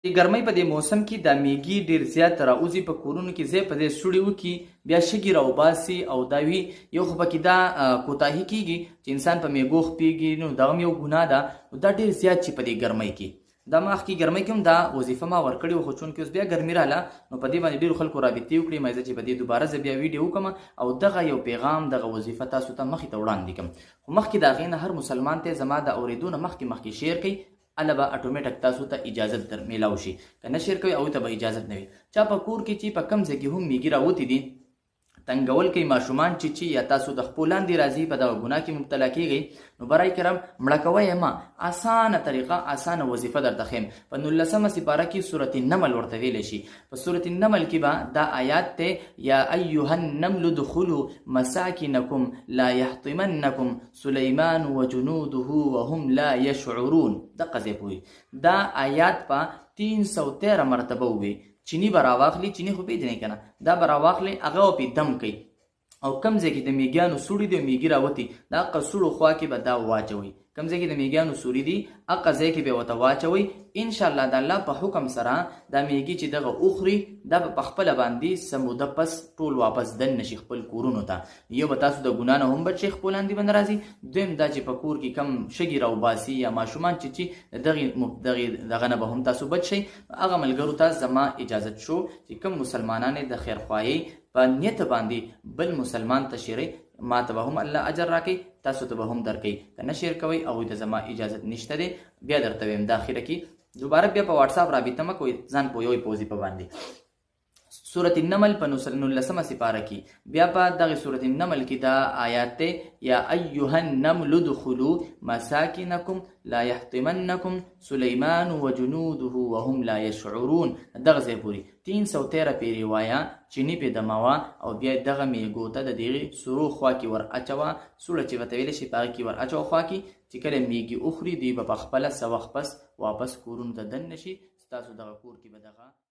د ګرمۍ په دې موسم کې د میږي ډېر زیات راوځي په کورونو کې ځای په ځای سوړي وکړي بیا شګې راوباسي او دا وي یو خو پکې دا کوتاهي کېږي چې انسان په میږو خپېږي نو دا هم یو ګناه ده نو دا ډېر زیات چې په دې ګرمۍ کې دا مخکې ګرمۍ کې هم دا وظیفه ما ورکړې وه خو چونکې اوس بیا ګرمي راله نو په دې باندې ډېرو خلکو رابطې وکړې ما چې په دې دوباره زه بیا ویډیو وکړم او دغه یو پیغام دغه وظیفه تاسو ته مخې ته وړاندې کړم خو مخکې د هغې نه هر مسلمان ته زما د اورېدو نه مخکې شیر کوي الله به اتوماتیک تاسو ته اجازه در میلاو شي که نه شیر کوي او ته به اجازه نه وي چا په کور کې چې په کم ځای کې هم میږي راوتې دي تنګول کوي ماشومان چې یا تاسو د خپل لاندې راځي په دغه ګناه کې مبتلا کیږئ نو برای کرام مړه کوئ ما اسانه طریقه اسانه وظیفه درته ښیم په 19مه سپاره کې سورة النمل ورته ویلی شي په سورة النمل کې به دا آیات دی یا ایها النمل ادخلوا مساکنکم لا یحطمنکم سلیمان وجنوده وهم لا یشعرون دقه ځای پوهي دا آیات په 313 مرتبه ووي چینی به راواخلي چینی خو پیژنئ که نه دا به راواخلي هغه به پې دم کوي او کم ځای کې د میږیانو سوړي دي او میږي راوتي د هغه سوړو خوا کې به دا واچوئ کم ځای کې د میږیانو سوري دي هغه ځای کې به ورته واچوئ انشاءالله د الله په حکم سره دا میږي چې دغه اخري دا به په خپله باندې څه موده پس ټول واپس دننه شي خپل کورونو ته یو به تاسو د ګناه نه هم بچ شئ خپل لاندې به نه راځي دویم دا چې په کور کې کم شګې راوباسي یا ماشومان چې دغه نه به هم تاسو بچ شئ هغه ملګرو ته زما اجازت شو چې کوم مسلمانان د خیرخواهۍ په نیت باندې بل مسلمان ته شیرئ ما ته به هم الله اجر راکړي تاسو ته به هم درکړي که نه شیر کوئ هغوی ته زما اجازت نشته دی بیا درته ویم دا اخره کې دوباره بیا په واټساپ رابطه مه کوئ ځان پوهوئ په وظیفه باندې سورة النمل په 19مه سپاره کې بیا په دغه سورة النمل کې دا آیات دی یا ایها النمل ادخلوا مساکنکم لا یحطمنکم سلیمان وجنوده وهم لا یشعرون دغه ځای پورې 313 پیرې وایه چینی پې دموه او بیا دغه میږو ته د دغې سرو خوا کې ور اچوه سوړه چې ورته ویلی شي په هغې کې ور اچوه خوا کې چې کله میږي اخري دوی به په خپله څه وخت پس واپس کورونو ته دننه شي ستاسو دغه کور کې به دغه